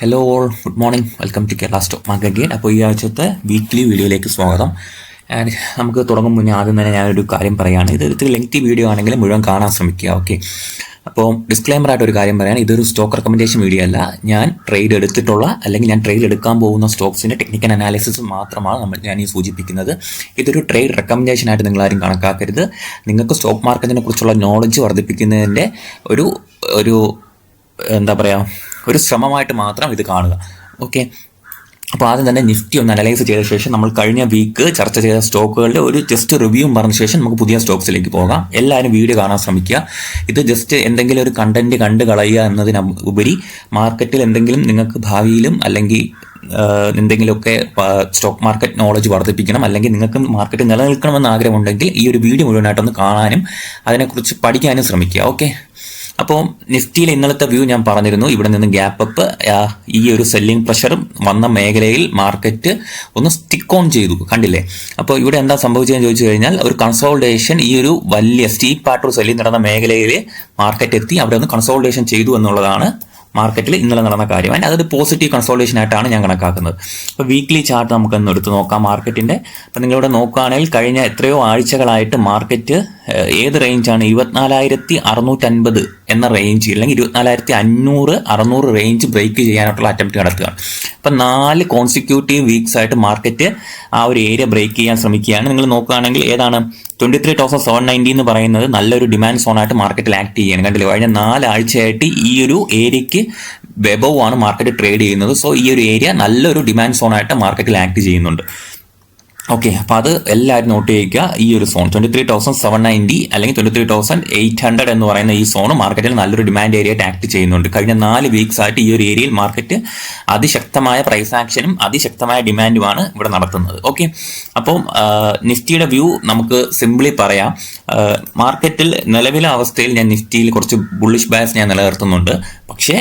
Hello all, good morning. Welcome to Kerala stock market gain. അപ്പോൾ ഈ ആഴ്ചത്തെ വീക്ക്ലി വീഡിയോയിലേക്ക് സ്വാഗതം. ആൻഡ് നമുക്ക് തുടങ്ങും മുന്നേ ആദ്യം തന്നെ ഞാനൊരു കാര്യം പറയുകയാണ്. ഇതൊരു ലെങ്തി വീഡിയോ ആണെങ്കിൽ മുഴുവൻ കാണാൻ ശ്രമിക്കുക. ഓക്കെ, അപ്പോൾ ഡിസ്ക്ലൈമറായിട്ട് ഒരു കാര്യം പറയാൻ, ഇതൊരു സ്റ്റോക്ക് റെക്കമെൻഡേഷൻ വീഡിയോ അല്ല. ഞാൻ ട്രേഡ് എടുത്തിട്ടുള്ള അല്ലെങ്കിൽ ഞാൻ ട്രേഡ് എടുക്കാൻ പോകുന്ന സ്റ്റോക്സിൻ്റെ ടെക്നിക്കൽ അനാലിസിസ് മാത്രമാണ് ഞാൻ ഈ സൂചിപ്പിക്കുന്നത്. ഇതൊരു ട്രേഡ് റെക്കമെൻഡേഷൻ ആയിട്ട് നിങ്ങളാരും കണക്കാക്കരുത്. നിങ്ങൾക്ക് സ്റ്റോക്ക് മാർക്കറ്റിനെ കുറിച്ചുള്ള നോളജ് വർദ്ധിപ്പിക്കുന്നതിൻ്റെ ഒരു എന്താ പറയുക, ഒരു ശ്രമമായിട്ട് മാത്രം ഇത് കാണുക. ഓക്കെ, അപ്പോൾ ആദ്യം തന്നെ നിഫ്റ്റി ഒന്ന് അനലൈസ് ചെയ്ത ശേഷം നമ്മൾ കഴിഞ്ഞ വീക്ക് ചർച്ച ചെയ്ത സ്റ്റോക്കുകളുടെ ഒരു ജസ്റ്റ് റിവ്യൂവും പറഞ്ഞ ശേഷം നമുക്ക് പുതിയ സ്റ്റോക്സിലേക്ക് പോകാം. എല്ലാവരും വീഡിയോ കാണാൻ ശ്രമിക്കുക. ഇത് ജസ്റ്റ് എന്തെങ്കിലും ഒരു കണ്ടന്റ് കണ്ടു കളയുക എന്നതിനുപരി മാർക്കറ്റിൽ എന്തെങ്കിലും നിങ്ങൾക്ക് ഭാവിയിലും അല്ലെങ്കിൽ എന്തെങ്കിലുമൊക്കെ സ്റ്റോക്ക് മാർക്കറ്റ് നോളജ് വർദ്ധിപ്പിക്കണം, അല്ലെങ്കിൽ നിങ്ങൾക്ക് മാർക്കറ്റ് നിലനിൽക്കണമെന്ന് ആഗ്രഹമുണ്ടെങ്കിൽ ഈ ഒരു വീഡിയോ മുഴുവനായിട്ടൊന്ന് കാണാനും അതിനെക്കുറിച്ച് പഠിക്കാനും ശ്രമിക്കുക. ഓക്കെ, അപ്പോൾ നിഫ്റ്റിയിലെ ഇന്നലത്തെ വ്യൂ ഞാൻ പറഞ്ഞിരുന്നു. ഇവിടെ നിന്ന് ഗ്യാപ്പ് അപ്പ്, ഈ ഒരു സെല്ലിംഗ് പ്രഷർ വന്ന മേഖലയിൽ മാർക്കറ്റ് ഒന്ന് സ്റ്റിക്ക് ഓൺ ചെയ്തു, കണ്ടില്ലേ? അപ്പോൾ ഇവിടെ എന്താ സംഭവിച്ചതെന്ന് ചോദിച്ചു കഴിഞ്ഞാൽ ഒരു കൺസോൾട്ടേഷൻ, ഈ ഒരു വലിയ സ്റ്റീപ്പായിട്ടൊരു സെല്ലിംഗ് നടന്ന മേഖലയിൽ മാർക്കറ്റ് എത്തി അവിടെ ഒന്ന് കൺസോൾട്ടേഷൻ ചെയ്തു എന്നുള്ളതാണ് മാർക്കറ്റിൽ ഇന്നലെ നടന്ന കാര്യം. ആൻഡ് അതൊരു പോസിറ്റീവ് കൺസോൾട്ടേഷൻ ആയിട്ടാണ് ഞാൻ കണക്കാക്കുന്നത്. അപ്പോൾ വീക്ക്ലി ചാർട്ട് നമുക്കൊന്ന് എടുത്ത് നോക്കാം മാർക്കറ്റിൻ്റെ. അപ്പോൾ നിങ്ങളിവിടെ നോക്കുകയാണെങ്കിൽ കഴിഞ്ഞ എത്രയോ ആഴ്ചകളായിട്ട് മാർക്കറ്റ് ഏത് റേഞ്ചാണ്, 24,650 എന്ന റേഞ്ച് അല്ലെങ്കിൽ 24,500-600 റേഞ്ച് ബ്രേക്ക് ചെയ്യാനായിട്ടുള്ള അറ്റംപ്റ്റ് നടത്തുകയാണ്. അപ്പം 4 കോൺസിക്യൂട്ടീവ് വീക്സ് ആയിട്ട് മാർക്കറ്റ് ആ ഒരു ഏരിയ ബ്രേക്ക് ചെയ്യാൻ ശ്രമിക്കുകയാണ്. നിങ്ങൾ നോക്കുകയാണെങ്കിൽ ഏതാണ് 23,790 എന്ന് പറയുന്നത് നല്ലൊരു ഡിമാൻഡ് സോണായിട്ട് മാർക്കറ്റിൽ ആക്ട് ചെയ്യാണ്. കണ്ടില്ലേ, കഴിഞ്ഞ 4 ആഴ്ചയായിട്ട് ഈ ഒരു ഏരിയയ്ക്ക് വെബവ് ആണ് മാർക്കറ്റ് ട്രേഡ് ചെയ്യുന്നത്. സോ ഈ ഒരു ഏരിയ നല്ലൊരു ഡിമാൻഡ് സോണായിട്ട് മാർക്കറ്റിൽ ആക്ട് ചെയ്യുന്നുണ്ട്. ഓക്കെ, അപ്പോൾ അത് എല്ലാവരും നോട്ട് ചെയ്യുക. ഈ ഒരു സോൺ 23,790 അല്ലെങ്കിൽ 23,800 എന്ന് പറയുന്ന ഈ സോൺ മാർക്കറ്റിൽ നല്ലൊരു ഡിമാൻഡ് ഏരിയ ആയിട്ട് ആക്ട് ചെയ്യുന്നുണ്ട്. കഴിഞ്ഞ 4 വീക്സ് ആയിട്ട് ഈ ഒരു ഏരിയയിൽ മാർക്കറ്റ് അതിശക്തമായ പ്രൈസ് ആക്ഷനും അതിശക്തമായ ഡിമാൻഡുമാണ് ഇവിടെ നടത്തുന്നത്. ഓക്കെ, അപ്പോൾ നിഫ്റ്റിയുടെ വ്യൂ നമുക്ക് സിംപ്ലി പറയാം. മാർക്കറ്റിൽ നിലവിലെ അവസ്ഥയിൽ ഞാൻ നിഫ്റ്റിയിൽ കുറച്ച് ബുള്ളിഷ് ബയസ് ഞാൻ നിലനിർത്തുന്നുണ്ട്. പക്ഷേ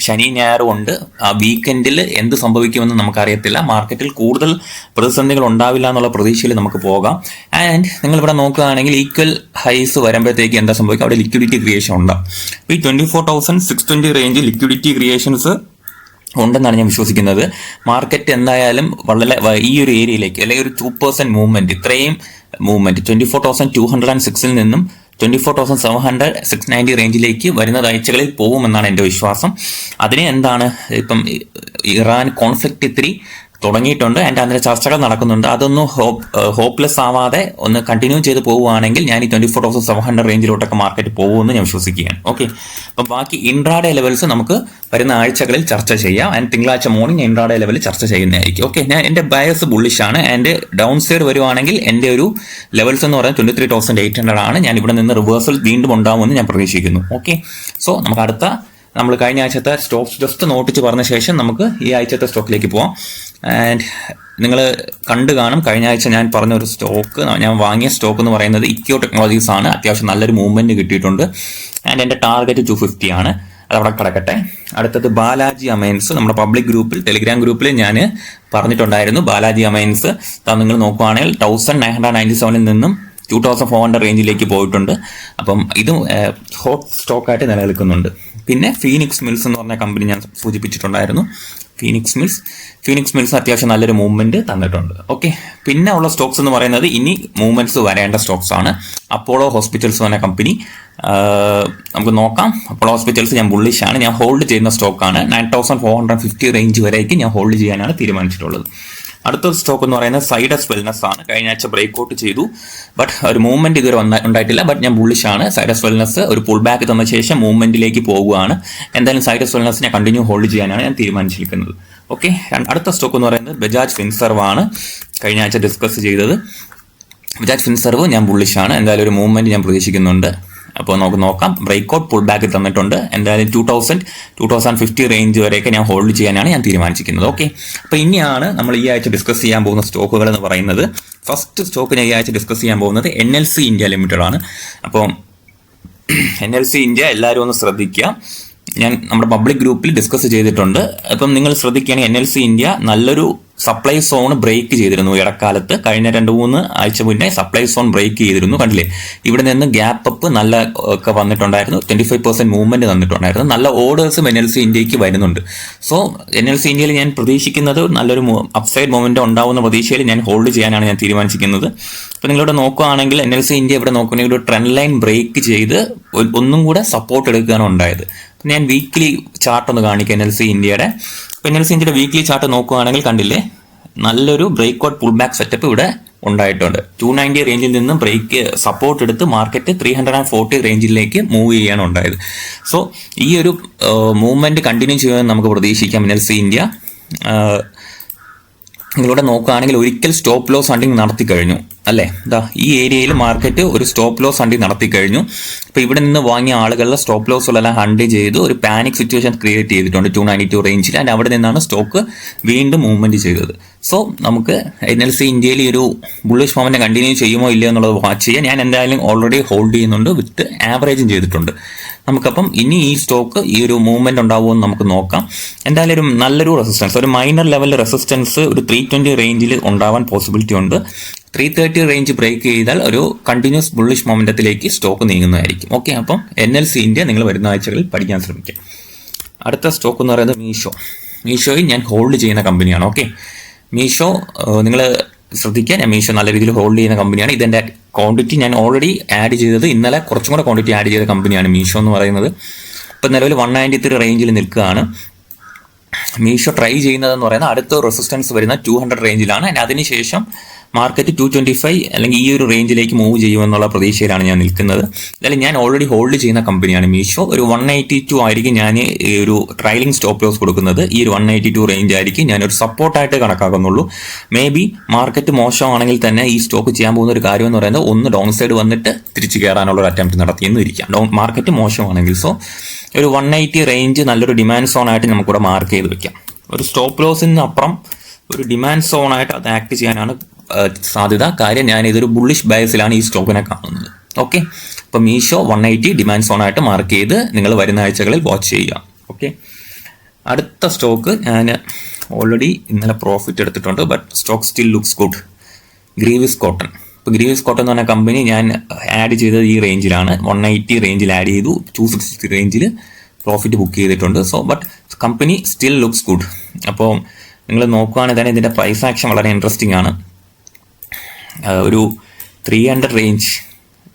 ശനി ഞായറും ഉണ്ട്. ആ വീക്കെൻഡിൽ എന്ത് സംഭവിക്കുമെന്ന് നമുക്കറിയത്തില്ല. മാർക്കറ്റിൽ കൂടുതൽ പ്രതിസന്ധികൾ ഉണ്ടാവില്ല എന്നുള്ള പ്രതീക്ഷയിൽ നമുക്ക് പോകാം. ആൻഡ് നിങ്ങളിവിടെ നോക്കുകയാണെങ്കിൽ ഈക്വൽ ഹൈസ് വരുമ്പോഴത്തേക്ക് എന്താ സംഭവിക്കുക, അവിടെ ലിക്വിഡിറ്റി ക്രിയേഷൻ ഉണ്ടാവും. ഈ 24,620 റേഞ്ച് ലിക്വിഡിറ്റി ക്രിയേഷൻസ് ഉണ്ടെന്നാണ് ഞാൻ വിശ്വസിക്കുന്നത്. മാർക്കറ്റ് എന്തായാലും വളരെ ഈ ഒരു ഏരിയയിലേക്ക് അല്ലെങ്കിൽ ഒരു 2% മൂവ്മെന്റ്, ഇത്രയും മൂവ്മെന്റ് 24,206 നിന്നും 24,700 690 റേഞ്ചിലേക്ക് വരുന്ന ആഴ്ചകളിൽ പോകുമെന്നാണ് എൻ്റെ വിശ്വാസം. അതിനെ എന്താണ്, ഇപ്പം ഇറാൻ കോൺഫ്ലിക്റ്റ് ഇത്തിരി തുടങ്ങിയിട്ടുണ്ട്. ആൻഡ് അതിൻ്റെ ചർച്ചകൾ നടക്കുന്നുണ്ട്. അതൊന്നും ഹോപ്പ്ലെസ് ആവാതെ ഒന്ന് കണ്ടിന്യൂ ചെയ്ത് പോവുകയാണെങ്കിൽ ഞാൻ ഈ 24,700 റേഞ്ചിലോട്ടൊക്കെ മാർക്കറ്റ് പോകുമെന്ന് ഞാൻ വിശ്വസിക്കുകയാണ്. ഓക്കെ, അപ്പം ബാക്കി ഇൻട്രാഡേ ലെവൽസ് നമുക്ക് വരുന്ന ആഴ്ചകളിൽ ചർച്ച ചെയ്യാം. ആൻഡ് തിങ്കളാഴ്ച മോർണിംഗ് ഇൻട്രാഡേ ലെവലിൽ ചർച്ച ചെയ്യുന്നതായിരിക്കും. ഓക്കെ, ഞാൻ എൻ്റെ ബയസ് ബുള്ളിഷാണ്. ആൻഡ് ഡൗൺ സൈഡ് വരുവാണെങ്കിൽ എൻ്റെ ഒരു ലെവൽസ് എന്ന് പറയുന്നത് 23,800 ആണ്. ഞാൻ ഇവിടെ നിന്ന് റിവേഴ്സൽ വീണ്ടും ഉണ്ടാവുമെന്ന് ഞാൻ പ്രതീക്ഷിക്കുന്നു. ഓക്കെ, സോ നമുക്ക് നമ്മൾ കഴിഞ്ഞ ആഴ്ചത്തെ സ്റ്റോക്സ് ജസ്റ്റ് നോട്ടിച്ച് പറഞ്ഞ ശേഷം നമുക്ക് ഈ ആഴ്ചത്തെ സ്റ്റോക്കിലേക്ക് പോവാം. ആൻഡ് നിങ്ങൾ കണ്ടു കാണും, കഴിഞ്ഞ ആഴ്ച ഞാൻ പറഞ്ഞ ഒരു സ്റ്റോക്ക്, ഞാൻ വാങ്ങിയ സ്റ്റോക്ക് എന്ന് പറയുന്നത് ഇക്യോ ടെക്നോളജീസ് ആണ്. അത്യാവശ്യം നല്ലൊരു മൂവ്മെന്റ് കിട്ടിയിട്ടുണ്ട്. ആൻഡ് എൻ്റെ ടാർഗറ്റ് 250 ആണ്. അതവിടെ കിടക്കട്ടെ. അടുത്തത് ബാലാജി അമൈൻസ്. നമ്മുടെ പബ്ലിക് ഗ്രൂപ്പിൽ, ടെലിഗ്രാം ഗ്രൂപ്പിൽ ഞാൻ പറഞ്ഞിട്ടുണ്ടായിരുന്നു. ബാലാജി അമൈൻസ് നിങ്ങൾ നോക്കുവാണെങ്കിൽ 1997 നിന്നും 2,400 റേഞ്ചിലേക്ക് പോയിട്ടുണ്ട്. അപ്പം ഇതും ഹോട്ട് സ്റ്റോക്കായിട്ട് നിലനിൽക്കുന്നുണ്ട്. പിന്നെ ഫീനിക്സ് മിൽസ് എന്ന് പറഞ്ഞ കമ്പനി ഞാൻ സൂചിപ്പിച്ചിട്ടുണ്ടായിരുന്നു. ഫീനിക്സ് മിൽസ് അത്യാവശ്യം നല്ലൊരു മൂവ്മെന്റ് തന്നിട്ടുണ്ട്. ഓക്കെ, പിന്നെ ഉള്ള സ്റ്റോക്സ് എന്ന് പറയുന്നത് ഇനി മൂവ്മെന്റ്സ് വരേണ്ട സ്റ്റോക്സ് ആണ്. അപ്പോളോ ഹോസ്പിറ്റൽസ് എന്ന കമ്പനി നമുക്ക് നോക്കാം. അപ്പോളോ ഹോസ്പിറ്റൽസ് ഞാൻ ബുള്ളിഷ് ആണ്. ഞാൻ ഹോൾഡ് ചെയ്യുന്ന സ്റ്റോക്കാണ്. 9,450 റേഞ്ച് വരേക്ക് ഞാൻ ഹോൾഡ് ചെയ്യാനാണ് തീരുമാനിച്ചിട്ടുള്ളത്. അടുത്ത സ്റ്റോക്ക് എന്ന് പറയുന്നത് സൈഡസ് വെൽനസ് ആണ്. കഴിഞ്ഞ ആഴ്ച ബ്രേക്ക് ഔട്ട് ചെയ്തു, ബട്ട് ഒരു മൂവ്മെന്റ് ഇതുവരെ ഉണ്ടായിട്ടില്ല. ബട്ട് ഞാൻ ബുള്ളിഷ് ആണ്. സൈഡസ് വെൽനസ് ഒരു പുൾ ബാക്ക് തന്ന ശേഷം മൂവ്മെന്റിലേക്ക് പോകുകയാണ്. എന്തായാലും സൈഡസ് വെൽനസിനെ കണ്ടിന്യൂ ഹോൾഡ് ചെയ്യാനാണ് ഞാൻ തീരുമാനിച്ചിരിക്കുന്നത്. ഓക്കെ, അടുത്ത സ്റ്റോക്ക് എന്ന് പറയുന്നത് ബജാജ് ഫിൻസർവ് ആണ്. കഴിഞ്ഞ ആഴ്ച ഡിസ്കസ് ചെയ്തത് ബജാജ് ഫിൻസർവ് ഞാൻ ബുള്ളിഷ് ആണ്. എന്തായാലും ഒരു മൂവ്മെന്റ് ഞാൻ പ്രതീക്ഷിക്കുന്നുണ്ട്. അപ്പോൾ നമുക്ക് നോക്കാം. ബ്രേക്ക് ഔട്ട് പുൾ ബാക്ക് തന്നിട്ടുണ്ട്. എന്തായാലും 2,050 റേഞ്ച് വരെയൊക്കെ ഞാൻ ഹോൾഡ് ചെയ്യാനാണ് ഞാൻ തീരുമാനിച്ചിരിക്കുന്നത്. ഓക്കെ, അപ്പോൾ ഇനിയാണ് നമ്മൾ ഈ ആഴ്ച ഡിസ്കസ് ചെയ്യാൻ പോകുന്ന സ്റ്റോക്കുകൾ എന്ന് പറയുന്നത്. ഫസ്റ്റ് സ്റ്റോക്ക് ഞാൻ ഈ ആഴ്ച ഡിസ്കസ് ചെയ്യാൻ പോകുന്നത് NLC ഇന്ത്യ ലിമിറ്റഡ് ആണ്. അപ്പോൾ NLC ഇന്ത്യ എല്ലാവരും ഒന്ന് ശ്രദ്ധിക്കുക. ഞാൻ നമ്മുടെ പബ്ലിക് ഗ്രൂപ്പിൽ ഡിസ്കസ് ചെയ്തിട്ടുണ്ട്. അപ്പം നിങ്ങൾ ശ്രദ്ധിക്കുകയാണെങ്കിൽ NLC ഇന്ത്യ നല്ലൊരു സപ്ലൈ സോൺ ബ്രേക്ക് ചെയ്തിരുന്നു ഇടക്കാലത്ത്. കഴിഞ്ഞ 2-3 ആഴ്ച മുന്നേ സപ്ലൈ സോൺ ബ്രേക്ക് ചെയ്തിരുന്നു. കണ്ടില്ലേ, ഇവിടെ നിന്ന് ഗ്യാപ്പ് അപ്പ് നല്ല ഒക്കെ വന്നിട്ടുണ്ടായിരുന്നു. 25% മൂവ്മെന്റ് തന്നിട്ടുണ്ടായിരുന്നു. നല്ല ഓർഡേഴ്സും NLC ഇന്ത്യക്ക് വരുന്നുണ്ട്. സോ NLC ഇന്ത്യയിൽ ഞാൻ പ്രതീക്ഷിക്കുന്നത് നല്ലൊരു അപ്സൈഡ് മൂവ്മെന്റ് ഉണ്ടാവുന്ന പ്രതീക്ഷയിൽ ഞാൻ ഹോൾഡ് ചെയ്യാനാണ് ഞാൻ തീരുമാനിച്ചിരിക്കുന്നത്. അപ്പോൾ നിങ്ങളിവിടെ നോക്കുകയാണെങ്കിൽ NLC ഇന്ത്യ ഇവിടെ നോക്കുകയാണെങ്കിൽ ഒരു ട്രെൻഡ് ലൈൻ ബ്രേക്ക് ചെയ്ത് ഒന്നും കൂടെ സപ്പോർട്ട് എടുക്കുകയാണ് ഉണ്ടായത്. ഞാൻ വീക്ക്ലി ചാർട്ട് ഒന്ന് കാണിക്കാം NLC ഇന്ത്യയുടെ. അപ്പോൾ NLC ഇന്ത്യയുടെ വീക്ക്ലി ചാർട്ട് നോക്കുകയാണെങ്കിൽ കണ്ടില്ലേ, നല്ലൊരു break out pull back setup ഇവിടെ ഉണ്ടായിട്ടുണ്ട്. 290 റേഞ്ചിൽ നിന്നും ബ്രേക്ക് സപ്പോർട്ട് എടുത്ത് മാർക്കറ്റ് 340 റേഞ്ചിലേക്ക് മൂവ് ചെയ്യാണ് ഉണ്ടായത്. സോ ഈ ഒരു മൂവ്മെന്റ് കണ്ടിന്യൂ ചെയ്യുമെന്ന് നമുക്ക് പ്രതീക്ഷിക്കാം NLC ഇന്ത്യ. നിങ്ങളിവിടെ നോക്കുകയാണെങ്കിൽ ഒരിക്കൽ സ്റ്റോപ്പ് ലോസ് ഹണ്ടിങ് നടത്തി കഴിഞ്ഞു അല്ലേ. ഇതാ ഈ ഏരിയയിൽ മാർക്കറ്റ് ഒരു സ്റ്റോപ്പ് ലോസ് ഹണ്ടിങ് നടത്തി കഴിഞ്ഞു. അപ്പോൾ ഇവിടെ നിന്ന് വാങ്ങിയ ആളുകളുടെ സ്റ്റോപ്പ് ലോസുകളെല്ലാം ഹണ്ട് ചെയ്ത് ഒരു പാനിക് സിറ്റുവേഷൻ ക്രിയേറ്റ് ചെയ്തിട്ടുണ്ട് 292 റേഞ്ചിൽ. ആൻഡ് അവിടെ നിന്നാണ് സ്റ്റോക്ക് വീണ്ടും മൂവ്മെന്റ് ചെയ്തത്. സോ നമുക്ക് NLC ഇന്ത്യയിൽ ഒരു ബുള്ളിഷ് മൂവ്മെന്റ് കണ്ടിന്യൂ ചെയ്യുമോ ഇല്ലയോ എന്നുള്ളത് വാച്ച് ചെയ്യാൻ ഞാൻ എന്തായാലും ഓൾറെഡി ഹോൾഡ് ചെയ്യുന്നുണ്ട്, വിത്ത് ആവറേജും ചെയ്തിട്ടുണ്ട്. നമുക്കപ്പം ഇനി ഈ സ്റ്റോക്ക് ഈ ഒരു മൂവ്മെന്റ് ഉണ്ടാവുമെന്ന് നമുക്ക് നോക്കാം. എന്തായാലും ഒരു നല്ലൊരു റെസിസ്റ്റൻസ്, ഒരു മൈനർ ലെവൽ റെസിസ്റ്റൻസ് ഒരു 320 റേഞ്ചിൽ ഉണ്ടാവാൻ പോസിബിലിറ്റി ഉണ്ട്. 330 റേഞ്ച് ബ്രേക്ക് ചെയ്താൽ ഒരു കണ്ടിന്യൂസ് ബുള്ളിഷ് മൊമെന്റത്തിലേക്ക് സ്റ്റോക്ക് നീങ്ങുന്നതായിരിക്കും. ഓക്കെ, അപ്പം NLC ഇന്ത്യ നിങ്ങൾ വരുന്ന ആഴ്ചകളിൽ പഠിക്കാൻ ശ്രമിക്കാം. അടുത്ത സ്റ്റോക്ക് എന്ന് പറയുന്നത് മീഷോയിൽ ഞാൻ ഹോൾഡ് ചെയ്യുന്ന കമ്പനിയാണ്. ഓക്കെ, മീഷോ നിങ്ങൾ ശ്രദ്ധിക്കുക, ഞാൻ മീഷോ നല്ല രീതിയിൽ ഹോൾഡ് ചെയ്യുന്ന കമ്പനിയാണ്. ഇതിൻ്റെ ക്വാണ്ടിറ്റി ഞാൻ ഓൾറെഡി ആഡ് ചെയ്തത് ഇന്നലെ കുറച്ചും കൂടെ ക്വാണ്ടിറ്റി ആഡ് ചെയ്ത കമ്പനിയാണ് മീഷോ എന്ന് പറയുന്നത്. ഇപ്പം നിലവിൽ 193 റേഞ്ചിൽ നിൽക്കുകയാണ്. മീഷോ ട്രൈ ചെയ്യുന്നതെന്ന് പറയുന്നത് അടുത്ത റെസിസ്റ്റൻസ് വരുന്ന 200 റേഞ്ചിലാണ്. അതിനുശേഷം മാർക്കറ്റ് 225 അല്ലെങ്കിൽ ഈ ഒരു റേഞ്ചിലേക്ക് മൂവ് ചെയ്യുമെന്നുള്ള പ്രതീക്ഷയിലാണ് ഞാൻ നിൽക്കുന്നത്. എന്തായാലും ഞാൻ ഓൾറെഡി ഹോൾഡ് ചെയ്യുന്ന കമ്പനിയാണ് മീഷോ. ഒരു 182 ആയിരിക്കും ഞാൻ ഈ ഒരു ട്രailing സ്റ്റോപ്പ് ലോസ് കൊടുക്കുന്നത്. ഈ ഒരു 182 റേഞ്ച് ആയിരിക്കും ഞാനൊരു സപ്പോർട്ടായിട്ട് കണക്കാക്കുന്നുള്ളൂ. മേ ബി മാർക്കറ്റ് മോശമാണെങ്കിൽ തന്നെ ഈ സ്റ്റോക്ക് ചെയ്യാൻ പോകുന്ന ഒരു കാര്യം എന്ന് പറയുന്നത് ഒന്ന് ഡൗൺ സൈഡ് വന്നിട്ട് തിരിച്ചു കയറാനുള്ള ഒരു അറ്റംപ്റ്റ് നടത്തിയെന്ന് ഇരിക്കാം, മാർക്കറ്റ് മോശമാണെങ്കിൽ. സോ ഒരു 180 റേഞ്ച് നല്ലൊരു ഡിമാൻഡ് സോൺ ആയിട്ട് നമുക്കിവിടെ മാർക്ക് ചെയ്ത് വെക്കാം. ഒരു സ്റ്റോപ്പ് ലോസിന് അപ്പുറം ഒരു ഡിമാൻഡ് സോൺ ആയിട്ട് അത് ആക്ട് ചെയ്യാനാണ് സാധ്യത. കാര്യം ഞാൻ ഇതൊരു ബുള്ളിഷ് ബയസിലാണ് ഈ സ്റ്റോക്കിനെ കാണുന്നത്. ഓക്കെ, അപ്പോൾ മീഷോ 180 ഡിമാൻഡ് സോൺ ആയിട്ട് മാർക്ക് ചെയ്ത് നിങ്ങൾ വരുന്ന ആഴ്ചകളിൽ വാച്ച് ചെയ്യുക. ഓക്കെ, അടുത്ത സ്റ്റോക്ക് ഞാൻ ഓൾറെഡി ഇന്നലെ പ്രോഫിറ്റ് എടുത്തിട്ടുണ്ട്, but stock still looks good. Greaves cotton. ഇപ്പോൾ ഗ്രീവിസ് കോട്ടൺ എന്ന് പറഞ്ഞ കമ്പനി ഞാൻ ആഡ് ചെയ്തത് ഈ റേഞ്ചിലാണ്. 180 റേഞ്ചിൽ ആഡ് ചെയ്തു, 260 റേഞ്ചിൽ പ്രോഫിറ്റ് ബുക്ക് ചെയ്തിട്ടുണ്ട്. So but company still looks good. അപ്പോൾ നിങ്ങൾ നോക്കുകയാണെങ്കിൽ തന്നെ ഇതിൻ്റെ പ്രൈസ് ആക്ഷൻ വളരെ ഇൻട്രസ്റ്റിംഗ് ആണ്. ഒരു 300 റേഞ്ച്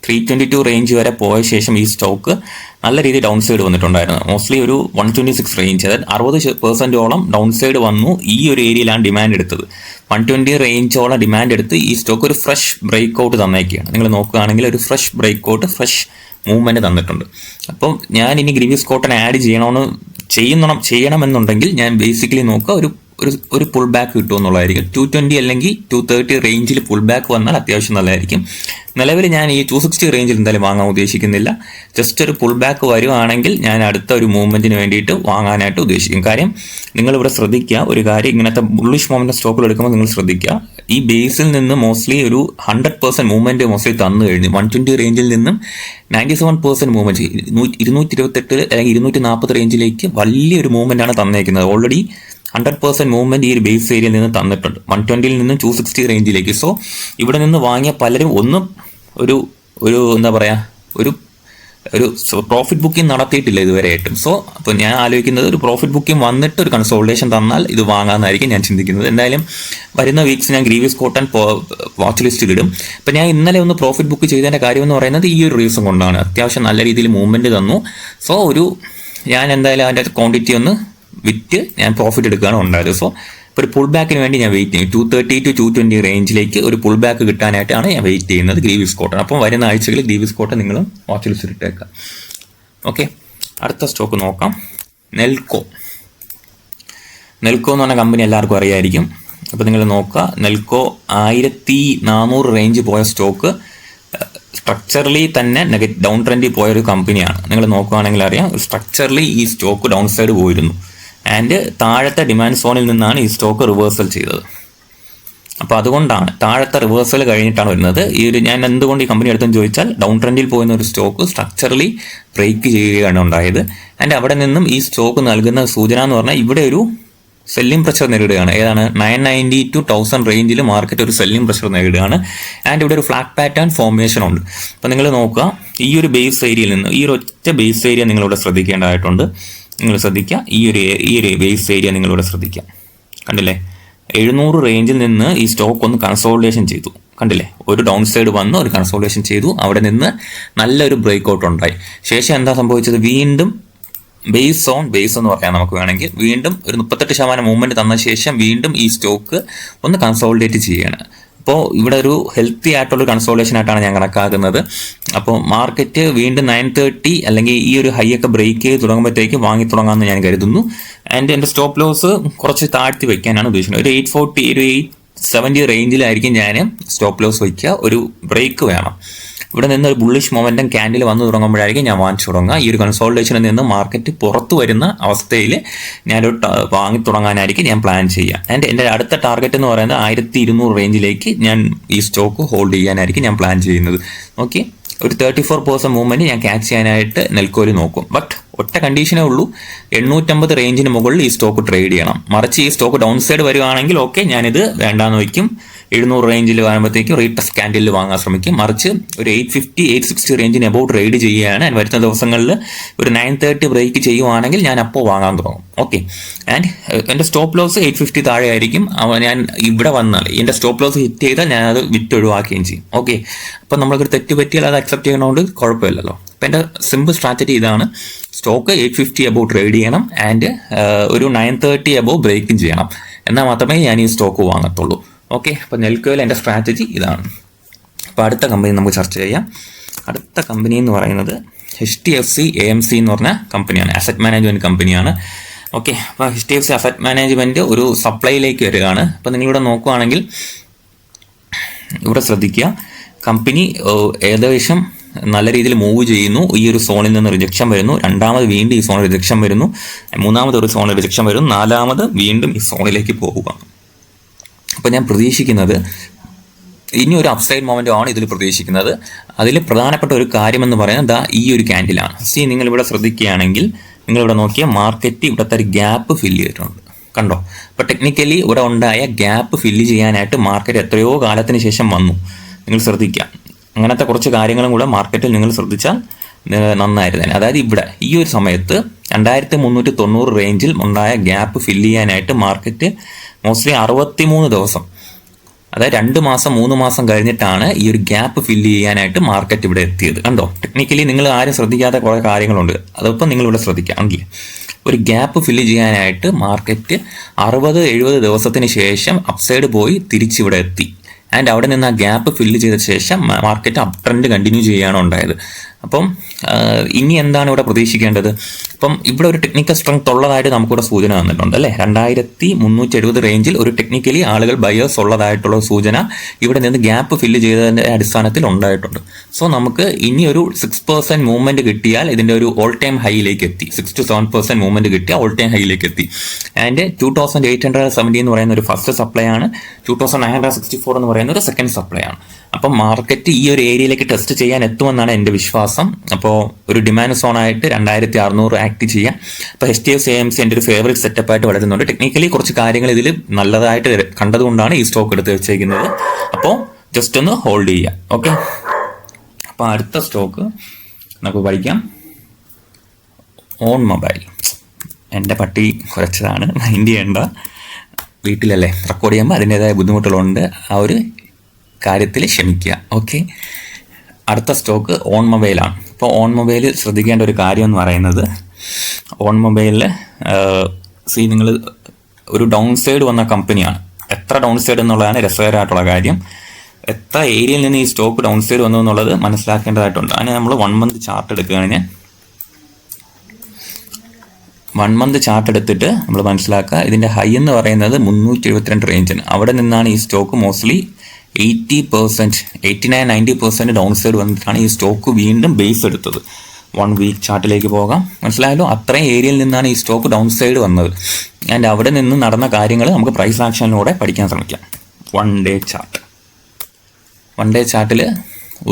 322 റേഞ്ച് വരെ പോയ ശേഷം ഈ സ്റ്റോക്ക് നല്ല രീതിയിൽ ഡൗൺ സൈഡ് വന്നിട്ടുണ്ടായിരുന്നു. മോസ്റ്റ്ലി ഒരു 126 റേഞ്ച്, അതായത് 60%ഓളം ഡൗൺ സൈഡ് വന്നു. ഈ ഒരു ഏരിയയിലാണ് ഡിമാൻഡ് എടുത്തത്. 120 റേഞ്ചോളം ഡിമാൻഡ് എടുത്ത് ഈ സ്റ്റോക്ക് ഒരു ഫ്രഷ് ബ്രേക്ക് ഔട്ട് തന്നേക്കുകയാണ്. നിങ്ങൾ നോക്കുകയാണെങ്കിൽ ഒരു fresh break out, fresh movement തന്നിട്ടുണ്ട്. അപ്പം ഞാൻ ഇനി ഗ്രീവിസ് കോട്ടൺ ആഡ് ചെയ്യണമെന്നുണ്ടെങ്കിൽ ഞാൻ ബേസിക്കലി നോക്കുക ഒരു പുൾ ബാക്ക് കിട്ടുമെന്നുള്ളതായിരിക്കും. 220 അല്ലെങ്കിൽ 230 റേഞ്ചിൽ പുൾ ബാക്ക് വന്നാൽ അത്യാവശ്യം നല്ലതായിരിക്കും. നിലവിൽ ഞാൻ ഈ 260 റേഞ്ചിൽ എന്തായാലും വാങ്ങാൻ ഉദ്ദേശിക്കുന്നില്ല. ജസ്റ്റ് ഒരു പുൾ ബാക്ക് വരുവാണെങ്കിൽ ഞാൻ അടുത്ത ഒരു മൂവ്മെന്റിന് വേണ്ടിയിട്ട് വാങ്ങാനായിട്ട് ഉദ്ദേശിക്കും. കാര്യം നിങ്ങളിവിടെ ശ്രദ്ധിക്കുക ഒരു കാര്യം, ഇങ്ങനത്തെ ബുള്ളിഷ് മൂവ്മെന്റ് സ്റ്റോക്കുകൾ എടുക്കുമ്പോൾ നിങ്ങൾ ശ്രദ്ധിക്കുക, ഈ ബേസിൽ നിന്ന് മോസ്റ്റ്ലി ഒരു 100% മൂവ്മെന്റ് മോസ്റ്റ്ലി തന്നു കഴിഞ്ഞു. 120 റേഞ്ചിൽ നിന്നും 97% മൂവ്മെന്റ് 228 അല്ലെങ്കിൽ 240 റേഞ്ചിലേക്ക് വലിയൊരു മൂവ്മെന്റ് ആണ് തന്നേക്കുന്നത്. ഓൾറെഡി 100% മൂവ്മെന്റ് ഈ ഒരു ബേസ് ഏരിയയിൽ നിന്ന് തന്നിട്ടുണ്ട്, 120 നിന്നും 260 റേഞ്ചിലേക്ക്. സോ ഇവിടെ നിന്ന് വാങ്ങിയ പലരും ഒന്നും ഒരു എന്താ പറയുക ഒരു പ്രോഫിറ്റ് ബുക്കിംഗ് നടത്തിയിട്ടില്ല ഇതുവരെയായിട്ടും. സോ അപ്പോൾ ഞാൻ ആലോചിക്കുന്നത് ഒരു പ്രോഫിറ്റ് ബുക്കിംഗ് വന്നിട്ട് ഒരു കൺസോൾട്ടേഷൻ തന്നാൽ ഇത് വാങ്ങാമെന്നായിരിക്കും ഞാൻ ചിന്തിക്കുന്നത്. എന്തായാലും വരുന്ന വീക്സ് ഞാൻ ഗ്രീവിസ് കോട്ടൺ വാച്ച് ലിസ്റ്റിൽ ഇടും. അപ്പോൾ ഞാൻ ഇന്നലെ ഒന്ന് പ്രോഫിറ്റ് ബുക്ക് ചെയ്തതിൻ്റെ കാര്യം എന്ന് പറയുന്നത് ഈ ഒരു റീസൺ കൊണ്ടാണ്. അത്യാവശ്യം നല്ല രീതിയിൽ മൂവ്മെന്റ് തന്നു. സോ ഞാൻ എന്തായാലും അതിൻ്റെ ക്വാണ്ടിറ്റി ഒന്ന് വിറ്റ് ഞാൻ പ്രോഫിറ്റ് എടുക്കുകയാണ് ഉണ്ടായത്. സോ ഇപ്പോൾ ഒരു പുൾ ബാക്കിന് വേണ്ടി ഞാൻ വെയിറ്റ് ചെയ്യും. 230 to 220 റേഞ്ചിലേക്ക് ഒരു പുൾ ബാക്ക് കിട്ടാനായിട്ടാണ് ഞാൻ വെയിറ്റ് ചെയ്യുന്നത് ഗ്രീവിസ് കോട്ടൺ. അപ്പം വരുന്ന ആഴ്ചകളിൽ ഗ്രീവിസ് കോട്ടൺ നിങ്ങൾ വാച്ച് ലിസ്റ്റിൽ ഇട്ടേക്കാം. ഓക്കെ, അടുത്ത സ്റ്റോക്ക് നോക്കാം. നെൽക്കോ എന്ന് പറഞ്ഞ കമ്പനി എല്ലാവർക്കും അറിയായിരിക്കും. അപ്പോൾ നിങ്ങൾ നോക്കുക, നെൽക്കോ 1400 റേഞ്ച് പോയ സ്റ്റോക്ക് സ്ട്രക്ചറലി തന്നെ ഡൗൺ ട്രെൻഡിൽ പോയൊരു കമ്പനിയാണ്. നിങ്ങൾ നോക്കുകയാണെങ്കിൽ അറിയാം, സ്ട്രക്ചറലി ഈ സ്റ്റോക്ക് ഡൗൺ സൈഡ് പോയിരുന്നു. ആൻഡ് താഴത്തെ ഡിമാൻഡ് സോണിൽ നിന്നാണ് ഈ സ്റ്റോക്ക് റിവേഴ്സൽ ചെയ്തത്. അപ്പോൾ അതുകൊണ്ടാണ് താഴത്തെ റിവേഴ്സൽ കഴിഞ്ഞിട്ടാണ് വരുന്നത്. ഞാൻ എന്തുകൊണ്ട് ഈ കമ്പനി എടുത്തെന്ന് ചോദിച്ചാൽ, ഡൗൺ ട്രെൻഡിൽ പോകുന്ന ഒരു സ്റ്റോക്ക് സ്ട്രക്ചറലി ബ്രേക്ക് ചെയ്യുകയാണ് ഉണ്ടായത്. ആൻഡ് അവിടെ നിന്നും ഈ സ്റ്റോക്ക് നൽകുന്ന സൂചന എന്ന് പറഞ്ഞാൽ ഇവിടെ ഒരു സെല്ലിംഗ് പ്രഷർ നേരിടുകയാണ്. ഏതാണ് 990 to 1000 റേഞ്ചിൽ മാർക്കറ്റ് ഒരു സെല്ലിംഗ് പ്രഷർ നേരിടുകയാണ്. ആൻഡ് ഇവിടെ ഒരു ഫ്ലാറ്റ് പാറ്റേൺ ഫോർമേഷൻ ഉണ്ട്. അപ്പോൾ നിങ്ങൾ നോക്കുക, ഈ ഒരു ബേസ് ഏരിയയിൽ നിന്ന് ഈ ഒരു ഒറ്റ ബേസ് ഏരിയ നിങ്ങളിവിടെ ശ്രദ്ധിക്കേണ്ടതായിട്ടുണ്ട്. നിങ്ങൾ ശ്രദ്ധിക്കുക, ഈ ഒരു ബേസ് ഏരിയ നിങ്ങളിവിടെ ശ്രദ്ധിക്കുക. കണ്ടില്ലേ, 700 റേഞ്ചിൽ നിന്ന് ഈ സ്റ്റോക്ക് ഒന്ന് കൺസോളിഡേഷൻ ചെയ്തു. കണ്ടില്ലേ, ഒരു ഡൗൺ സൈഡ് വന്ന് ഒരു കൺസോളിഡേഷൻ ചെയ്തു. അവിടെ നിന്ന് നല്ലൊരു ബ്രേക്ക് ഔട്ട് ഉണ്ടായി. ശേഷം എന്താ സംഭവിച്ചത്, വീണ്ടും ബേസ് എന്ന് പറയാം നമുക്ക് വേണമെങ്കിൽ, വീണ്ടും ഒരു 38% മൂവ്മെന്റ് തന്ന ശേഷം വീണ്ടും ഈ സ്റ്റോക്ക് ഒന്ന് കൺസോളിഡേറ്റ് ചെയ്യുകയാണ്. അപ്പോൾ ഇവിടെ ഒരു ഹെൽത്തി ആയിട്ടുള്ള കൺസോളിഡേഷൻ ആയിട്ടാണ് ഞാൻ കണക്കാക്കുന്നത്. അപ്പോൾ മാർക്കറ്റ് വീണ്ടും 930 അല്ലെങ്കിൽ ഈ ഒരു ഹൈ ഒക്കെ ബ്രേക്ക് ചെയ്ത് തുടങ്ങുമ്പോഴത്തേക്ക് വാങ്ങി തുടങ്ങാമെന്ന് ഞാൻ കരുതുന്നു. ആൻഡ് എൻ്റെ സ്റ്റോപ്പ് ലോസ് കുറച്ച് താഴ്ത്തി വയ്ക്കാനാണ് ഉദ്ദേശിക്കുന്നത്. ഒരു 840 ഒരു 870 റേഞ്ചിലായിരിക്കും ഞാൻ സ്റ്റോപ്പ് ലോസ് വയ്ക്കുക. ഒരു ബ്രേക്ക് വേണം. ഇവിടെ നിന്ന് ഒരു ബുള്ളിഷ് മൊമെന്റം ക്യാൻഡിൽ വന്നു തുടങ്ങുമ്പോഴായിരിക്കും ഞാൻ വാങ്ങിച്ചു തുടങ്ങുക. ഈ ഒരു കൺസോളിഡേഷനിൽ നിന്ന് മാർക്കറ്റ് പുറത്തു വരുന്ന അവസ്ഥയിൽ ഞാനൊരു വാങ്ങി തുടങ്ങാനായിരിക്കും ഞാൻ പ്ലാൻ ചെയ്യുക. ആൻഡ് എൻ്റെ അടുത്ത ടാർഗറ്റ് എന്ന് പറയുന്നത് 1200 റേഞ്ചിലേക്ക് ഞാൻ ഈ സ്റ്റോക്ക് ഹോൾഡ് ചെയ്യാനായിരിക്കും ഞാൻ പ്ലാൻ ചെയ്യുന്നത്. ഓക്കെ, ഒരു 34% മൂവ്മെന്റ് ഞാൻ ക്യാച്ച് ചെയ്യാനായിട്ട് നെൽക്കോയിൽ നോക്കും. ബട്ട് ഒറ്റ കണ്ടീഷനേ ഉള്ളൂ, 850 റേഞ്ചിന് മുകളിൽ ഈ സ്റ്റോക്ക് ട്രേഡ് ചെയ്യണം. മറിച്ച് ഈ സ്റ്റോക്ക് ഡൗൺ സൈഡ് വരികയാണെങ്കിൽ ഓക്കെ, ഞാനിത് വേണ്ടാന്ന് വയ്ക്കും. 700 റേഞ്ചിൽ വരുമ്പോഴത്തേക്കും റീടെസ്റ്റ് ക്യാൻഡിൽ വാങ്ങാൻ ശ്രമിക്കും. മറിച്ച് ഒരു 850 860 റേഞ്ചിന് എബൌട്ട് ട്രേഡ് ചെയ്യുകയാണ്. വരുന്ന ദിവസങ്ങളിൽ ഒരു 930 ബ്രേക്ക് ചെയ്യുവാണെങ്കിൽ ഞാൻ അപ്പോൾ വാങ്ങാൻ തുടങ്ങും. ഓക്കെ, ആൻഡ് എൻ്റെ സ്റ്റോപ്പ് ലോസ് 850 താഴെ ആയിരിക്കും. ഞാൻ ഇവിടെ വന്നാൽ എൻ്റെ സ്റ്റോപ്പ് ലോസ് ഹിറ്റ് ചെയ്താൽ ഞാൻ അത് വിറ്റ് ഒഴിവാക്കുകയും ചെയ്യും. ഓക്കെ, അപ്പം നമ്മൾക്കൊരു തെറ്റ് പറ്റിയാൽ അത് അക്സെപ്റ്റ് ചെയ്യണോണ്ട് കുഴപ്പമില്ലല്ലോ. അപ്പം എൻ്റെ സിമ്പിൾ സ്ട്രാറ്റജി ഇതാണ്, സ്റ്റോക്ക് 850 എബോവ് ട്രേഡ് ചെയ്യണം ആൻഡ് ഒരു 930 എബോവ് ബ്രേക്കും ചെയ്യണം. എന്നാൽ മാത്രമേ ഞാൻ ഈ സ്റ്റോക്ക് വാങ്ങത്തുള്ളൂ. ഓക്കെ, അപ്പോൾ നെൽക്കോയിൽ എൻ്റെ സ്ട്രാറ്റജി ഇതാണ്. അപ്പോൾ അടുത്ത കമ്പനി നമുക്ക് ചർച്ച ചെയ്യാം. അടുത്ത കമ്പനി എന്ന് പറയുന്നത് HDFC AMC എന്ന് പറഞ്ഞ കമ്പനിയാണ്, അസറ്റ് മാനേജ്മെൻറ്റ് കമ്പനിയാണ്. ഓക്കെ, അപ്പോൾ HDFC അസറ്റ് മാനേജ്മെൻറ്റ് ഒരു സപ്ലൈയിലേക്ക് വരികയാണ്. അപ്പോൾ നിങ്ങളിവിടെ നോക്കുകയാണെങ്കിൽ ഇവിടെ ശ്രദ്ധിക്കുക, കമ്പനി ഏകദേശം നല്ല രീതിയിൽ മൂവ് ചെയ്യുന്നു. ഈ ഒരു സോണിൽ നിന്ന് റിജക്ഷൻ വരുന്നു, രണ്ടാമത് വീണ്ടും ഈ സോണിൽ റിജക്ഷൻ വരുന്നു, മൂന്നാമത് ഒരു സോണിൽ റിജക്ഷൻ വരുന്നു, നാലാമത് വീണ്ടും ഈ സോണിലേക്ക് പോവുക. അപ്പോൾ ഞാൻ പ്രതീക്ഷിക്കുന്നത് ഇനി ഒരു അപ്സൈഡ് മൊമെൻ്റ് ആണ് ഇതിൽ പ്രതീക്ഷിക്കുന്നത്. അതിൽ പ്രധാനപ്പെട്ട ഒരു കാര്യമെന്ന് പറയുന്നത് ഈ ഒരു ക്യാൻഡിലാണ്. നിങ്ങളിവിടെ ശ്രദ്ധിക്കുകയാണെങ്കിൽ, നിങ്ങളിവിടെ നോക്കിയാൽ മാർക്കറ്റ് ഇവിടുത്തെ ഒരു ഗ്യാപ്പ് ഫില്ല് ചെയ്തിട്ടുണ്ട്. കണ്ടോ? അപ്പോൾ ടെക്നിക്കലി ഇവിടെ ഉണ്ടായ ഗ്യാപ്പ് ഫില്ല് ചെയ്യാനായിട്ട് മാർക്കറ്റ് എത്രയോ കാലത്തിന് ശേഷം വന്നു. നിങ്ങൾ ശ്രദ്ധിക്കുക, അങ്ങനത്തെ കുറച്ച് കാര്യങ്ങളും കൂടെ മാർക്കറ്റിൽ നിങ്ങൾ ശ്രദ്ധിച്ചാൽ നന്നായിരുന്നു. അതായത് ഇവിടെ ഈ ഒരു സമയത്ത് 2390 റേഞ്ചിൽ ഉണ്ടായ ഗ്യാപ്പ് ഫില്ല് ചെയ്യാനായിട്ട് മാർക്കറ്റ് മോസ്റ്റ്ലി 63 ദിവസം, അതായത് 2 മാസം 3 മാസം കഴിഞ്ഞിട്ടാണ് ഈ ഒരു ഗ്യാപ്പ് ഫില്ല് ചെയ്യാനായിട്ട് മാർക്കറ്റ് ഇവിടെ എത്തിയത്. കണ്ടോ? ടെക്നിക്കലി നിങ്ങൾ ആരും ശ്രദ്ധിക്കാത്ത കുറേ കാര്യങ്ങളുണ്ട്, അതൊപ്പം നിങ്ങളിവിടെ ശ്രദ്ധിക്കുകയാണെങ്കിൽ ഒരു ഗ്യാപ്പ് ഫില്ല് ചെയ്യാനായിട്ട് മാർക്കറ്റ് 60-70 ദിവസത്തിന് ശേഷം അപ്സൈഡ് പോയി തിരിച്ചിവിടെ എത്തി. ആൻഡ് അവിടെ നിന്ന് ആ ഗ്യാപ്പ് ഫില്ല് ചെയ്ത ശേഷം മാർക്കറ്റ് അപ് ട്രെൻഡ് കണ്ടിന്യൂ ചെയ്യുകയാണ് ഉണ്ടായത്. അപ്പം ഇനി എന്താണ് ഇവിടെ പ്രതീക്ഷിക്കേണ്ടത്? അപ്പം ഇവിടെ ഒരു ടെക്നിക്കൽ സ്ട്രെങ്ത് ഉള്ളതായിട്ട് നമുക്കിവിടെ സൂചന വന്നിട്ടുണ്ട് അല്ലേ. 2370 റേഞ്ചിൽ ഒരു ടെക്നിക്കലി ആളുകൾ ബയേഴ്സ് ഉള്ളതായിട്ടുള്ള സൂചന ഇവിടെ നിന്ന് ഗ്യാപ്പ് ഫില്ല് ചെയ്തതിൻ്റെ അടിസ്ഥാനത്തിൽ ഉണ്ടായിട്ടുണ്ട്. സോ നമുക്ക് ഇനി ഒരു 6% മൂവ്മെന്റ് കിട്ടിയാൽ ഇതിൻ്റെ ഒരു ഓൾ ടൈം ഹൈയിലേക്ക് എത്തി. 6 to 7% മൂവ്മെന്റ് കിട്ടിയാൽ ഓൾ ടൈം ഹൈയിലേക്ക് എത്തി. ആൻഡ് 2870 എന്ന് പറയുന്ന ഒരു ഫസ്റ്റ് സപ്ലൈ ആണ്, 2964 എന്ന് പറയുന്ന ഒരു സെക്കൻഡ് സപ്ലൈ ആണ്. അപ്പം മാർക്കറ്റ് ഈ ഒരു ഏരിയയിലേക്ക് ടെസ്റ്റ് ചെയ്യാൻ എത്തുമെന്നാണ് എൻ്റെ വിശ്വാസം. അപ്പോൾ ഒരു ഡിമാൻഡ് സോണായിട്ട് 2600 ആക്ട് ചെയ്യാം. അപ്പോൾ HDFC AMC എൻ്റെ ഒരു ഫേവറേറ്റ് സെറ്റപ്പായിട്ട് വളരുന്നുണ്ട്. ടെക്നിക്കലി കുറച്ച് കാര്യങ്ങൾ ഇതിൽ നല്ലതായിട്ട് കണ്ടതുകൊണ്ടാണ് ഈ സ്റ്റോക്ക് എടുത്ത് വെച്ചേക്കുന്നത്. അപ്പോൾ ജസ്റ്റ് ഒന്ന് ഹോൾഡ് ചെയ്യുക. ഓക്കെ, അപ്പോൾ അടുത്ത സ്റ്റോക്ക് നമുക്ക് പഠിക്കാം. On mobile. എൻ്റെ പട്ടി കുറച്ചതാണ്, മൈൻഡ് ചെയ്യേണ്ട. വീട്ടിലല്ലേ റെക്കോർഡ് ചെയ്യുമ്പോൾ അതിൻ്റെതായ ബുദ്ധിമുട്ടുകളുണ്ട്, ആ ഒരു കാര്യത്തിൽ ക്ഷമിക്കുക. ഓക്കെ, അടുത്ത സ്റ്റോക്ക് ഓൺ മൊബൈലാണ്. ഇപ്പോൾ ഓൺ മൊബൈൽ ശ്രദ്ധിക്കേണ്ട ഒരു കാര്യം എന്ന് പറയുന്നത്, ഓൺ മൊബൈലിൽ നിങ്ങൾ ഒരു ഡൗൺ സൈഡ് വന്ന കമ്പനിയാണ്. എത്ര ഡൗൺ സൈഡ് എന്നുള്ളതാണ് രസകരമായിട്ടുള്ള കാര്യം. എത്ര ഏരിയയിൽ നിന്ന് ഈ സ്റ്റോക്ക് ഡൗൺ സൈഡ് വന്നു എന്നുള്ളത് മനസ്സിലാക്കേണ്ടതായിട്ടുണ്ട്. അതിന് നമ്മൾ 1 month ചാർട്ട് എടുക്കുകയാണ്. 1 month ചാർട്ട് എടുത്തിട്ട് നമ്മൾ മനസ്സിലാക്കുക, ഇതിൻ്റെ ഹൈ എന്ന് പറയുന്നത് 372 റേഞ്ചാണ്. അവിടെ നിന്നാണ് ഈ സ്റ്റോക്ക് മോസ്റ്റ്ലി 80%, 89-90% ഡൗൺ സൈഡ് വന്നിട്ടാണ് ഈ സ്റ്റോക്ക് വീണ്ടും ബേസ് എടുത്തത്. 1 week ചാർട്ടിലേക്ക് പോകാം. മനസ്സിലായല്ലോ? അത്രയും ഏരിയയിൽ നിന്നാണ് ഈ സ്റ്റോക്ക് ഡൗൺ സൈഡ് വന്നത്. ആൻഡ് അവിടെ നിന്ന് നടന്ന കാര്യങ്ങൾ നമുക്ക് പ്രൈസ് ആക്ഷനിലൂടെ പഠിക്കാൻ ശ്രമിക്കാം. വൺ ഡേ ചാർട്ടിൽ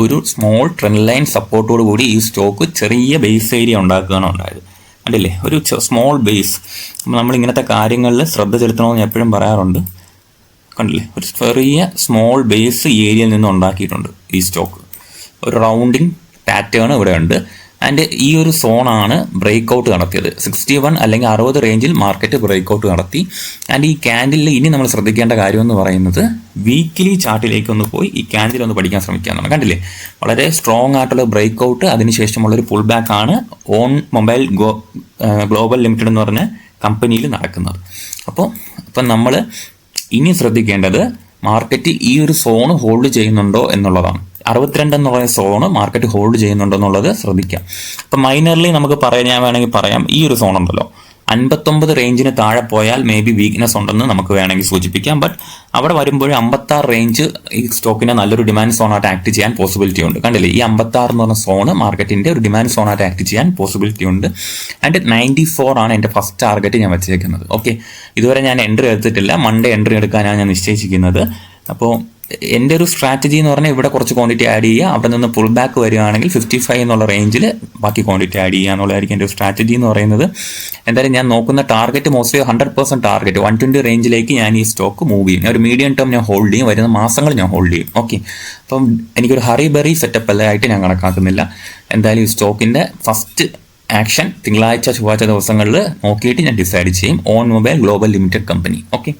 ഒരു സ്മോൾ ട്രെൻഡ് ലൈൻ സപ്പോർട്ടോട് കൂടി ഈ സ്റ്റോക്ക് ചെറിയ ബേസ് ഏരിയ ഉണ്ടാക്കുകയാണ് ഉണ്ടായത്. കണ്ടില്ലേ, ഒരു സ്മോൾ ബേസ്. അപ്പോൾ നമ്മൾ ഇങ്ങനത്തെ കാര്യങ്ങളിൽ ശ്രദ്ധ ചെലുത്തണമെന്ന് എപ്പോഴും പറയാറുണ്ട്. കണ്ടില്ലേ, ഒരു ചെറിയ സ്മോൾ ബേസ് ഏരിയയിൽ നിന്ന് ഉണ്ടാക്കിയിട്ടുണ്ട് ഈ സ്റ്റോക്ക്. ഒരു റൗണ്ടിങ് പാറ്റേൺ ഇവിടെ ഉണ്ട്. ആൻഡ് ഈ ഒരു സോണാണ് ബ്രേക്ക് ഔട്ട് നടത്തിയത്. 61 അല്ലെങ്കിൽ 60 റേഞ്ചിൽ മാർക്കറ്റ് ബ്രേക്ക് ഔട്ട് നടത്തി. ആൻഡ് ഈ ക്യാൻഡിലിൽ ഇനി നമ്മൾ ശ്രദ്ധിക്കേണ്ട കാര്യം എന്ന് പറയുന്നത് വീക്ക്ലി ചാർട്ടിലേക്ക് ഒന്ന് പോയി ഈ ക്യാൻഡിൽ ഒന്ന് പഠിക്കാൻ ശ്രമിക്കാമെന്നാണ്. കണ്ടില്ലേ, വളരെ സ്ട്രോങ് ആയിട്ടുള്ള ബ്രേക്ക് ഔട്ട്, അതിനുശേഷമുള്ളൊരു പുൾ ബാക്ക് ആണ് ഓൺ മൊബൈൽ ഗ്ലോബൽ ലിമിറ്റഡ് എന്ന് പറഞ്ഞ കമ്പനിയിൽ നടക്കുന്നത്. അപ്പം നമ്മൾ ഇനി ശ്രദ്ധിക്കേണ്ടത് മാർക്കറ്റ് ഈ ഒരു സോണ് ഹോൾഡ് ചെയ്യുന്നുണ്ടോ എന്നുള്ളതാണ്. 62 എന്നുള്ള സോണ് മാർക്കറ്റ് ഹോൾഡ് ചെയ്യുന്നുണ്ടോ എന്നുള്ളത് ശ്രദ്ധിക്കാം. അപ്പം മൈനർലി നമുക്ക് ഞാൻ വേണമെങ്കിൽ പറയാം, ഈ ഒരു സോൺ ഉണ്ടല്ലോ 59 റേഞ്ചിന് താഴെ പോയാൽ മേ ബി വീക്ക്നെസ് ഉണ്ടെന്ന് നമുക്ക് വേണമെങ്കിൽ സൂചിപ്പിക്കാം. ബട്ട് അവിടെ വരുമ്പോൾ 56 റേഞ്ച് ഈ സ്റ്റോക്കിനെ നല്ലൊരു ഡിമാൻഡ് സോണായിട്ട് ആക്ട് ചെയ്യാൻ പോസിബിലിറ്റി ഉണ്ട്. കണ്ടില്ലേ, ഈ 56 എന്ന് പറഞ്ഞ സോണ് മാർക്കറ്റിന്റെ ഒരു ഡിമാൻഡ് സോണായിട്ട് ആക്ട് ചെയ്യാൻ പോസിബിലിറ്റി ഉണ്ട്. ആൻഡ് 94 ആണ് എൻ്റെ ഫസ്റ്റ് ടാർഗറ്റ് ഞാൻ വെച്ചേക്കുന്നത്. ഓക്കെ, ഇതുവരെ ഞാൻ എൻട്രി എടുത്തിട്ടില്ല, മൺഡേ എൻട്രി എടുക്കാനാണ് ഞാൻ നിശ്ചയിച്ചിരിക്കുന്നത്. അപ്പോൾ എൻ്റെ ഒരു സ്ട്രാറ്റജി എന്ന് പറഞ്ഞാൽ ഇവിടെ കുറച്ച് ക്വാണ്ടിറ്റി ആഡ് ചെയ്യുക, അവിടെ നിന്ന് പുൾ ബാക്ക് വരികയാണെങ്കിൽ 55 എന്നുള്ള റേഞ്ചിൽ ബാക്കി ക്വാണ്ടിറ്റി ആഡ് ചെയ്യുക എന്നുള്ളതായിരിക്കും എൻ്റെ ഒരു സ്ട്രാറ്റജി എന്ന് പറയുന്നത്. എന്തായാലും ഞാൻ നോക്കുന്ന ടാർഗറ്റ് മോസ്റ്റ്ലി 100% ടാർഗറ്റ് 120 റേഞ്ചിലേക്ക് ഞാൻ ഈ സ്റ്റോക്ക് മൂവ് ചെയ്യും. ഒരു മീഡിയം ടേം ഞാൻ ഹോൾഡ് ചെയ്യും, വരുന്ന മാസങ്ങൾ ഞാൻ ഹോൾഡ് ചെയ്യും. ഓക്കെ, അപ്പം എനിക്കൊരു ഹറിബറി സെറ്റപ്പ് എല്ലായിട്ട് ഞാൻ കണക്കാക്കുന്നില്ല. എന്തായാലും ഈ സ്റ്റോക്കിൻ്റെ ഫസ്റ്റ് ആക്ഷൻ തിങ്കളാഴ്ച ചൊവ്വാഴ്ച ദിവസങ്ങളിൽ നോക്കിയിട്ട് ഞാൻ ഡിസൈഡ് ചെയ്യും. On mobile global limited company. Okay,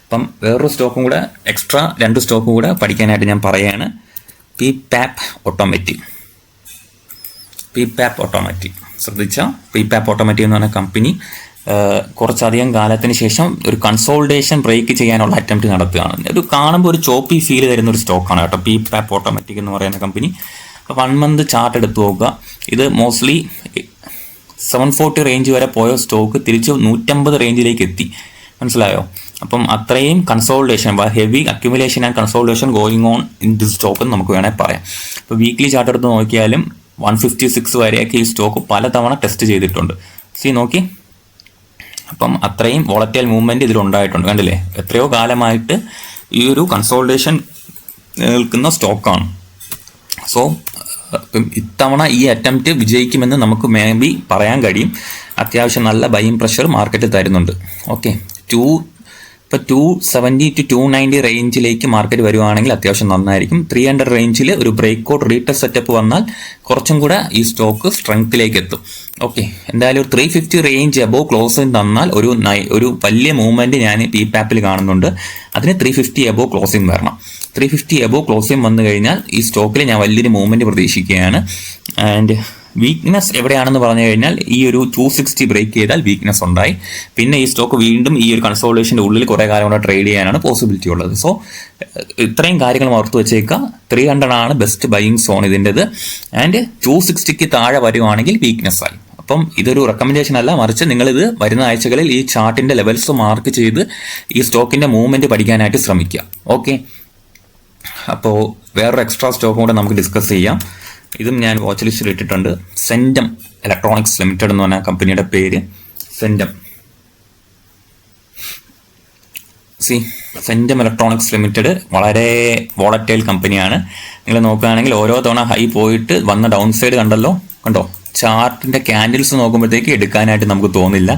അപ്പം വേറൊരു സ്റ്റോക്കും കൂടെ എക്സ്ട്രാ 2 സ്റ്റോക്കും കൂടെ പഠിക്കാനായിട്ട് ഞാൻ പറയുകയാണ്. പിപാപ്പ് ഓട്ടോമാറ്റിക് ശ്രദ്ധിച്ചാൽ, പിപാപ്പ് ഓട്ടോമാറ്റിക് എന്ന് പറഞ്ഞ കമ്പനി കുറച്ചധികം കാലത്തിന് ശേഷം ഒരു കൺസോൾട്ടേഷൻ ബ്രേക്ക് ചെയ്യാനുള്ള അറ്റംപ്റ്റ് നടത്തുകയാണ്. ഒരു കാണുമ്പോൾ ഒരു ചോപ്പി ഫീൽ തരുന്ന ഒരു സ്റ്റോക്കാണ് കേട്ടോ പിപാപ്പ് ഓട്ടോമാറ്റിക് എന്ന് പറയുന്ന കമ്പനി. 1 മന്ത് ചാർട്ട് എടുത്ത് നോക്കുക. ഇത് മോസ്റ്റ്ലി 740 റേഞ്ച് വരെ പോയ സ്റ്റോക്ക് തിരിച്ച് 150 റേഞ്ചിലേക്ക് എത്തി. മനസ്സിലായോ? അപ്പം അത്രയും consultation, heavy accumulation and consultation going on in this stock എന്ന് നമുക്ക് വേണമെങ്കിൽ പറയാം. ഇപ്പോൾ വീക്ക്ലി ചാർട്ട് എടുത്ത് നോക്കിയാലും 156 വരെയൊക്കെ ഈ സ്റ്റോക്ക് പലതവണ ടെസ്റ്റ് ചെയ്തിട്ടുണ്ട്. നോക്കി, അപ്പം അത്രയും വോളറ്റൈൽ മൂവ്മെന്റ് ഇതിലുണ്ടായിട്ടുണ്ട്. കണ്ടില്ലേ, എത്രയോ കാലമായിട്ട് ഈ ഒരു കൺസോൾട്ടേഷൻ നിൽക്കുന്ന സ്റ്റോക്കാണ്. സോ ഇത്തവണ ഈ അറ്റംപ്റ്റ് വിജയിക്കുമെന്ന് നമുക്ക് മേ ബി പറയാൻ കഴിയും. അത്യാവശ്യം നല്ല ബൈയിങ് പ്രഷർ മാർക്കറ്റ് തരുന്നുണ്ട്. ഓക്കെ, ഇപ്പോൾ 270 to 290 റേഞ്ചിലേക്ക് മാർക്കറ്റ് വരുവാണെങ്കിൽ അത്യാവശ്യം നന്നായിരിക്കും. 300 റേഞ്ചിൽ ഒരു ബ്രേക്ക് ഔട്ട് റീടെസ്റ്റ് സെറ്റപ്പ് വന്നാൽ കുറച്ചും കൂടെ ഈ സ്റ്റോക്ക് സ്ട്രെങ്ത്തിലേക്ക് എത്തും. ഓക്കെ, എന്തായാലും ഒരു 350 റേഞ്ച് അബോവ് ക്ലോസിംഗ് തന്നാൽ ഒരു വലിയ മൂവ്മെന്റ് ഞാൻ പിപാപ്പിൽ കാണുന്നുണ്ട്. അതിന് 350 അബോവ് ക്ലോസിംഗ് വരണം. 350 അബോവ് ക്ലോസിംഗ് വന്നു കഴിഞ്ഞാൽ ഈ സ്റ്റോക്കിൽ ഞാൻ വലിയൊരു മൂവ്മെന്റ് പ്രതീക്ഷിക്കുകയാണ്. ആൻഡ് വീക്ക്നെസ് എവിടെയാണെന്ന് പറഞ്ഞു കഴിഞ്ഞാൽ ഈ ഒരു 260 ബ്രേക്ക് ചെയ്താൽ വീക്ക്നെസ് ഉണ്ടായി. പിന്നെ ഈ സ്റ്റോക്ക് വീണ്ടും ഈ ഒരു കൺസോൾട്ടേഷൻ്റെ ഉള്ളിൽ കുറേ കാലം കൂടെ ട്രേഡ് ചെയ്യാനാണ് പോസിബിലിറ്റി ഉള്ളത്. സോ ഇത്രയും കാര്യങ്ങൾ ഓർത്ത് വെച്ചേക്കുക. 300 ആണ് ബെസ്റ്റ് ബൈയിങ് സോൺ ഇതിൻ്റെത്. ആൻഡ് 260 താഴെ വരുവാണെങ്കിൽ വീക്ക്നെസ് ആയി. അപ്പം ഇതൊരു റെക്കമെൻഡേഷൻ അല്ല, മറിച്ച് നിങ്ങളിത് വരുന്ന ആഴ്ചകളിൽ ഈ ചാർട്ടിൻ്റെ ലെവൽസ് മാർക്ക് ചെയ്ത് ഈ സ്റ്റോക്കിൻ്റെ മൂവ്മെൻറ്റ് പഠിക്കാനായിട്ട് ശ്രമിക്കുക. ഓക്കെ, അപ്പോൾ വേറൊരു എക്സ്ട്രാ സ്റ്റോക്കും കൂടെ നമുക്ക് ഡിസ്കസ് ചെയ്യാം. ഇതും ഞാൻ വാച്ച് ലിസ്റ്റിൽ ഇട്ടിട്ടുണ്ട്. സെൻറ്റം ഇലക്ട്രോണിക്സ് ലിമിറ്റഡ് എന്ന് പറഞ്ഞ കമ്പനിയുടെ പേര്. സെൻറ്റം ഇലക്ട്രോണിക്സ് ലിമിറ്റഡ് വളരെ വോളറ്റൈൽ കമ്പനിയാണ്. നിങ്ങൾ നോക്കുകയാണെങ്കിൽ ഓരോ തവണ ഹൈ പോയിട്ട് വന്ന ഡൗൺ സൈഡ് കണ്ടോ ചാർട്ടിൻ്റെ ക്യാൻഡിൽസ് നോക്കുമ്പോഴത്തേക്ക് എടുക്കാനായിട്ട് നമുക്ക് തോന്നില്ല.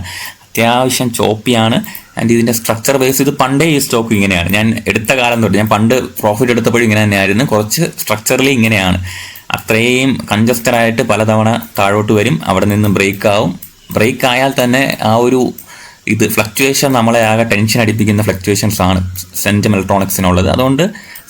അത്യാവശ്യം ചോപ്പിയാണ്. ആൻഡ് ഇതിൻ്റെ സ്ട്രക്ചർ ബേസ് ഇത് പണ്ടേ ഈ സ്റ്റോക്ക് ഇങ്ങനെയാണ്. ഞാൻ എടുത്ത കാലം തൊട്ട്, ഞാൻ പണ്ട് പ്രോഫിറ്റ് എടുത്തപ്പോഴും ഇങ്ങനെ തന്നെയായിരുന്നു. കുറച്ച് സ്ട്രക്ചറലി ഇങ്ങനെയാണ്. അത്രയും കൺജസ്റ്റഡ് ആയിട്ട് പലതവണ താഴോട്ട് വരും, അവിടെ നിന്ന് ബ്രേക്ക് ആവും. ബ്രേക്ക് ആയാൽ തന്നെ ആ ഒരു ഫ്ലക്ച്വേഷൻ നമ്മളെ ആകെ ടെൻഷൻ അടിപ്പിക്കുന്ന ഫ്ലക്ച്വേഷൻസ് ആണ് സെൻറ്റം ഇലക്ട്രോണിക്സിനുള്ളത്. അതുകൊണ്ട്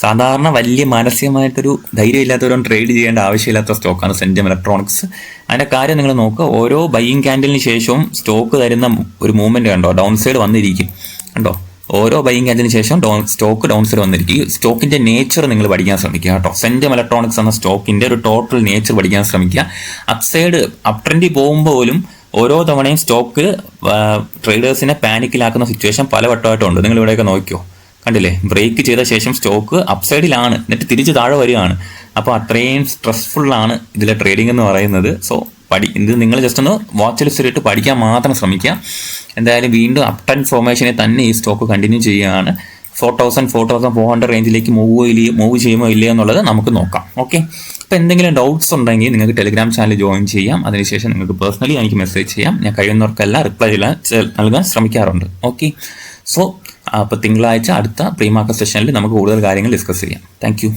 സാധാരണ വലിയ മാനസികമായിട്ടൊരു ധൈര്യം ഇല്ലാത്തവരും ട്രേഡ് ചെയ്യേണ്ട ആവശ്യമില്ലാത്ത സ്റ്റോക്കാണ് സെൻറ്റം ഇലക്ട്രോണിക്സ്. അതിൻ്റെ കാര്യം നിങ്ങൾ നോക്കുക, ഓരോ ബൈയിങ് ക്യാൻഡിലിന് ശേഷവും സ്റ്റോക്ക് തരുന്ന ഒരു മൂവ്മെൻറ്റ് കണ്ടോ, ഡൗൺ സൈഡ് വന്നിരിക്കും. കണ്ടോ, ഓരോ ബൈയിങ് ക്യാൻഡിലിന് ശേഷം സ്റ്റോക്ക് ഡൗൺ സൈഡ് വന്നിരിക്കും. ഈ സ്റ്റോക്കിൻ്റെ നേച്ചർ നിങ്ങൾ പഠിക്കാൻ ശ്രമിക്കുക കേട്ടോ. സെൻറ്റം ഇലക്ട്രോണിക്സ് എന്ന സ്റ്റോക്കിൻ്റെ ഒരു ടോട്ടൽ നേച്ചർ പഠിക്കാൻ ശ്രമിക്കുക. അപ്സൈഡ് അപ് ട്രെൻഡിൽ പോകുമ്പോൾ പോലും ഓരോ തവണയും സ്റ്റോക്ക് ട്രേഡേഴ്സിനെ പാനിക്കിലാക്കുന്ന സിറ്റുവേഷൻ പലവട്ടമായിട്ടുണ്ട്. നിങ്ങൾ ഇവിടെയൊക്കെ നോക്കിയോ, കണ്ടില്ലേ, ബ്രേക്ക് ചെയ്ത ശേഷം സ്റ്റോക്ക് അപ്സൈഡിലാണ്, എന്നിട്ട് തിരിച്ച് താഴെ വരികയാണ്. അപ്പോൾ അത്രയും സ്ട്രെസ്ഫുള്ളാണ് ഇതിലെ ട്രേഡിംഗ് എന്ന് പറയുന്നത്. സോ ഇത് നിങ്ങൾ ജസ്റ്റ് ഒന്ന് വാച്ച് ലിസ്റ്റിലിട്ട് പഠിക്കാൻ മാത്രം ശ്രമിക്കുക. എന്തായാലും വീണ്ടും അപ് ട്രെൻഡ് ഫോർമേഷനെ തന്നെ ഈ സ്റ്റോക്ക് കണ്ടിന്യൂ ചെയ്യുകയാണ്. 4,400 റേഞ്ചിലേക്ക് മൂവ് ചെയ്യുമോ ഇല്ലയോ എന്നുള്ളത് നമുക്ക് നോക്കാം. ഓക്കെ, അപ്പോൾ എന്തെങ്കിലും ഡൗട്ട്സ് ഉണ്ടെങ്കിൽ നിങ്ങൾക്ക് ടെലിഗ്രാം ചാനൽ ജോയിൻ ചെയ്യാം. അതിനുശേഷം നിങ്ങൾക്ക് പേഴ്സണലി എനിക്ക് മെസ്സേജ് ചെയ്യാം. ഞാൻ കഴിയുന്നവർക്കെല്ലാം റിപ്ലൈ നൽകാൻ ശ്രമിക്കാറുണ്ട്. ഓക്കെ, സോ അപ്പോൾ തിങ്കളാഴ്ച അടുത്ത പ്രീ മാർക്കറ്റ് സെഷനിൽ നമുക്ക് കൂടുതൽ കാര്യങ്ങൾ ഡിസ്കസ് ചെയ്യാം. താങ്ക്